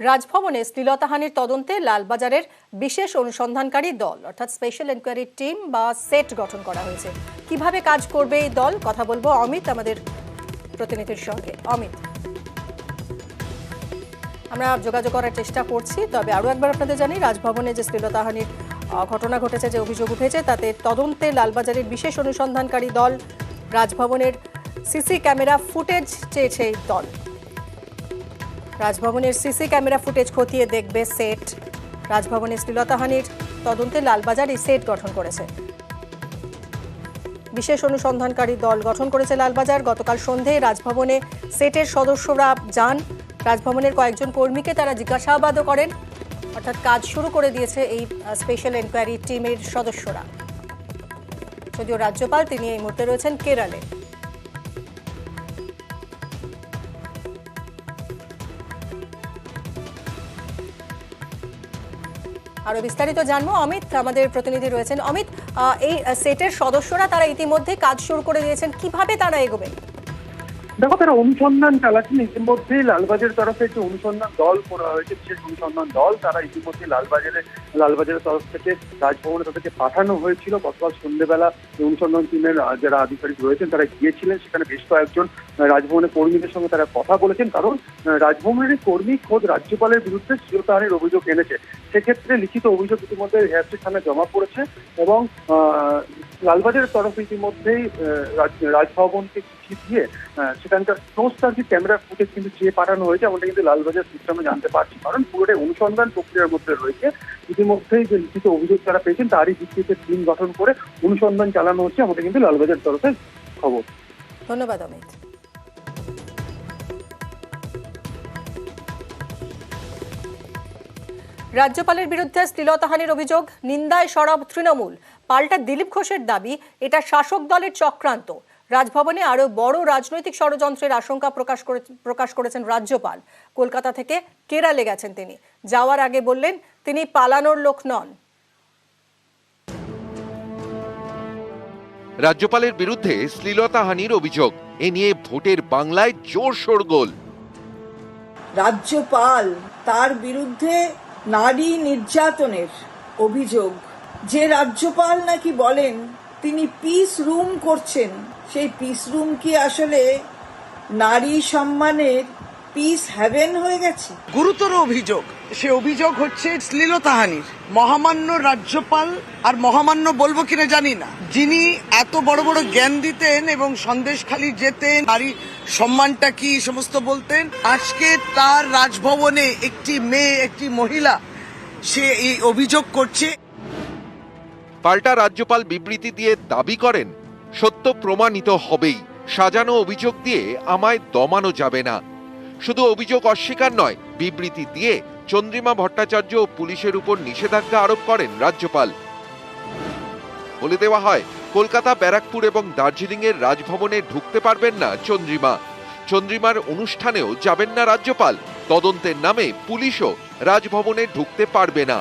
রাজভবনে শ্লীলতাহানির তদন্তে লালবাজারের বিশেষ অনুসন্ধানকারী দল অর্থাৎ স্পেশাল এনকোয়ারি টিম বা সেট গঠন করা হয়েছে। কিভাবে কাজ করবে এই দল, কথা বলবো অমিত আমাদের প্রতিনিধির সঙ্গে। অমিত, আমরা যোগাযোগ করার চেষ্টা করছি, তবে আরও একবার আপনাদের জানি রাজভবনে যে শ্লীলতাহানির ঘটনা ঘটেছে, যে অভিযোগ উঠেছে, তাতে তদন্তে লালবাজারের বিশেষ অনুসন্ধানকারী দল রাজভবনের সিসি ক্যামেরা ফুটেজ চেয়েছে এই দল। রাজভবনের সিসি ক্যামেরা ফুটেজ খতিয়ে দেখবে সেট। রাজভবনের শ্লীলতাহানির তদন্তে লালবাজার এই সেট গঠন করেছে, বিশেষ অনুসন্ধানকারী দল গঠন করেছে লালবাজার। গতকাল সন্ধ্যায় রাজভবনে সেটের সদস্যরা যান। রাজভবনের কয়েকজন কর্মীকে তারা জিজ্ঞাসাবাদও করেন, অর্থাৎ কাজ শুরু করে দিয়েছে এই স্পেশাল এনকোয়ারি টিমের সদস্যরা। যদিও রাজ্যপাল তিনি এই মুহূর্তে রয়েছেন কেরালে। আরো বিস্তারিত জানবো, অমিত আমাদের প্রতিনিধি রয়েছেন। অমিত, এই সেটের সদস্যরা তারা ইতিমধ্যে কাজ শুরু করে দিয়েছেন, কিভাবে তারা এগোবেন? দেখো, তারা অনুসন্ধান চালাচ্ছেন। ইতিমধ্যে লালবাজারের তরফে যে অনুসন্ধান দল করা হয়েছে, বিশেষ অনুসন্ধান দল, তারা ইতিমধ্যে লালবাজারের তরফ থেকে রাজভবনে তাদেরকে পাঠানো হয়েছিল। গতকাল সন্ধ্যেবেলা অনুসন্ধান টিমের যারা আধিকারিক রয়েছেন তারা গিয়েছিলেন, সেখানে বেশ কয়েকজন রাজভবনের কর্মীদের সঙ্গে তারা কথা বলেছেন। কারণ রাজভবনের কর্মী খোদ রাজ্যপালের বিরুদ্ধে শ্লীলতাহানির অভিযোগ এনেছে। সেক্ষেত্রে লিখিত অভিযোগ ইতিমধ্যে হেয়ারস্ট্রি থানায় জমা পড়েছে এবং লালবাজারের তরফে ইতিমধ্যেই রাজভবনকে চিঠি দিয়ে সেখানকার সমস্ত আর কি ক্যামেরা ফুটেজ কিন্তু চেয়ে পাঠানো হয়েছে, এমনটা কিন্তু লালবাজার সিস্টেমে জানতে পারছি। কারণ পুরোটাই অনুসন্ধান প্রক্রিয়ার মধ্যে রয়েছে। ইতিমধ্যেই যে লিখিত অভিযোগ যারা পেয়েছেন তারই ভিত্তিতে টিম গঠন করে অনুসন্ধান চালানো হচ্ছে, এমনটা কিন্তু লালবাজার তরফে খবর। ধন্যবাদ অমিত। রাজ্যপালের বিরুদ্ধে শ্লীলতাহানির অভিযোগ নিন্দায় সরব তৃণমূল। পাল্টা দিলীপ ঘোষের দাবি এটা শাসক দলের চক্রান্ত। রাজভবনে আরো বড় রাজনৈতিক ষড়যন্ত্রের আশঙ্কা প্রকাশ করেছেন রাজ্যপাল। কলকাতা থেকে কেরালে গেছেন তিনি। যাওয়ার আগে বললেন তিনি পালানোর লোক নন। রাজ্যপালের বিরুদ্ধে শ্লীলতাহানির অভিযোগ, এ নিয়ে ভোটের বাংলায় জোর শোরগোল। রাজ্যপাল তার বিরুদ্ধে নারী নির্যাতনের অভিযোগ, যে রাজ্যপাল নাকি বলেন তিনি পিস রুম করছেন, সেই পিস রুম কি আসলে নারী সম্মানের পিস হ্যাভেন হয়ে গেছে? গুরুতর অভিযোগ। সে অভিযোগ হচ্ছে শ্লীলতাহানির। মহামান্য রাজ্যপাল, আর মহামান্য বলবো কিনা জানি না, যিনি এত বড় বড় জ্ঞান দিতেন এবং সন্দেশখালি যেতেন, নারী সম্মানটা কি সমস্ত বলতেন, আজকে তার রাজভবনে একটি মেয়ে, একটি মহিলা, সে এই অভিযোগ করছে। পাল্টা রাজ্যপাল বিবৃতি দিয়ে দাবি করেন সত্য প্রমাণিত হবেই, সাজানো অভিযোগ দিয়ে আমায় দমানো যাবে না। শুধু অভিযোগ অস্বীকার নয়, বিবৃতি দিয়ে চন্দ্রিমা ভট্টাচার্য ও পুলিশের উপর নিষেধাজ্ঞা আরোপ করেন রাজ্যপাল। বলে দেওয়া হয় কলকাতা, ব্যারাকপুর এবং দার্জিলিং এর রাজভবনে ঢুকতে পারবেন না চন্দ্রিমা। চন্দ্রিমার অনুষ্ঠানেও যাবেন না রাজ্যপাল। তদন্তের নামে পুলিশও রাজভবনে ঢুকতে পারবে না।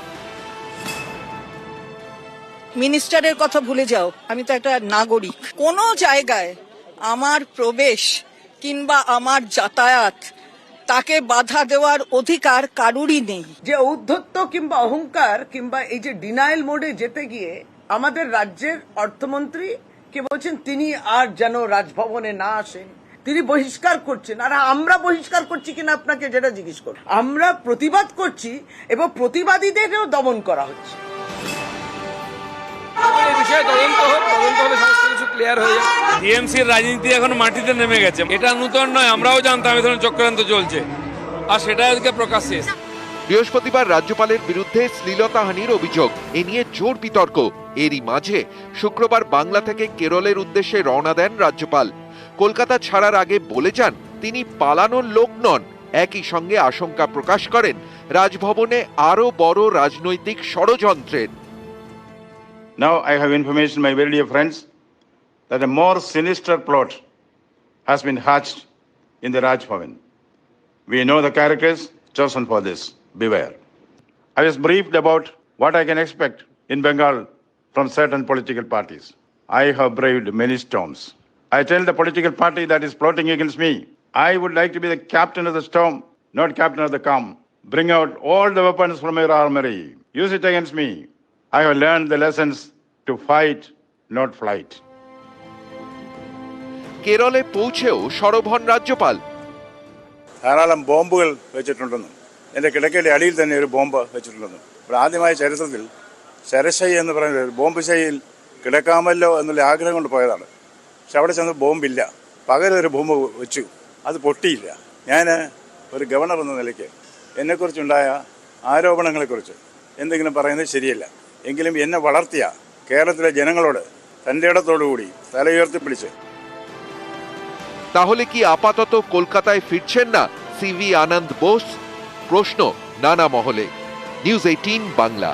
মিনিস্টারের কথা ভুলে যাও, আমি তো একটা নাগরিক। কোনো জায়গায় আমার প্রবেশ কিংবা আমার যাতায়াত তাকে বাধা দেওয়ার অধিকার কারুরই নেই। যে ঔদ্ধত্য কিংবা অহংকার কিংবা এই যে ডিনায়াল মোডে যেতে গিয়ে আমাদের রাজ্যের অর্থমন্ত্রী কে বলছেন তিনি আর যেন রাজভবনে না আসেন, তিনি বহিষ্কার করছেন। আর আমরা বহিষ্কার করছি কিনা আপনাকে যেটা জিজ্ঞেস করব, আমরা প্রতিবাদ করছি এবং প্রতিবাদীদেরও দমন করা হচ্ছে। টিএমসির রাজনীতি এখন মাটিতে নেমে গেছে, এটা নতুন নয়, আমরাও জানতাম এই ধরনের চক্রান্ত চলছে, আর সেটা আজকে প্রকাশ্যে এসেছে। বৃহস্পতিবার রাজ্যপালের বিরুদ্ধে শ্লীলতাহানির অভিযোগ, এ নিয়ে জোর বিতর্ক। এরই মাঝে শুক্রবার বাংলা থেকে কেরলের উদ্দেশ্যে রওনা দেন রাজ্যপাল। কলকাতা ছাড়ার আগে বলে যান তিনি পালানোর লোক নন। একই সঙ্গে আশঙ্কা প্রকাশ করেন রাজভবনে আরো বড় রাজনৈতিক ষড়যন্ত্রের। Now I have information, my very dear friends, that a more sinister plot has been hatched in the Raj Bhavan. We know the characters chosen for this. Beware. I was briefed about what I can expect in Bengal from certain political parties. I have braved many storms. I tell the political party that is plotting against me, I would like to be the captain of the storm, not captain of the calm. bring out all the weapons from your armory, use it against me. I have learned the lessons to fight, not flight. কেরলে পৌঁছেও সরব হন রাজ্যপাল। ധാരാളം ബോംബുകൾ വെച്ചിട്ടുണ്ടെന്നും എൻ്റെ കിടക്കയുടെ അടിയിൽ തന്നെ ഒരു ബോംബ് വെച്ചിട്ടുണ്ടെന്നും ഇവിടെ ആദ്യമായ ചരിത്രത്തിൽ ശരശൈ എന്ന് പറയുന്ന ഒരു ബോംബ് ശൈലിയിൽ കിടക്കാമല്ലോ എന്നുള്ള ആഗ്രഹം കൊണ്ട് പോയതാണ്. പക്ഷെ അവിടെ ചെന്ന് ബോംബില്ല. പകരൊരു ബോംബ് വെച്ചു, അത് പൊട്ടിയില്ല. ഞാൻ ഒരു ഗവർണർ എന്ന നിലയ്ക്ക് എന്നെക്കുറിച്ചുണ്ടായ ആരോപണങ്ങളെക്കുറിച്ച് എന്തെങ്കിലും പറയുന്നത് ശരിയല്ല. എങ്കിലും എന്നെ വളർത്തിയ കേരളത്തിലെ জনങ്ങളോട് തൻ്റെ ഇടത്തോടുകൂടി തല ഉയർത്തിപ്പിടിച്ച് তাহলে কি আপাতত কলকাতায় ফিরছেন না সিভি আনন্দ বোস? প্রশ্ন নানা মহলে। নিউজ 18 বাংলা।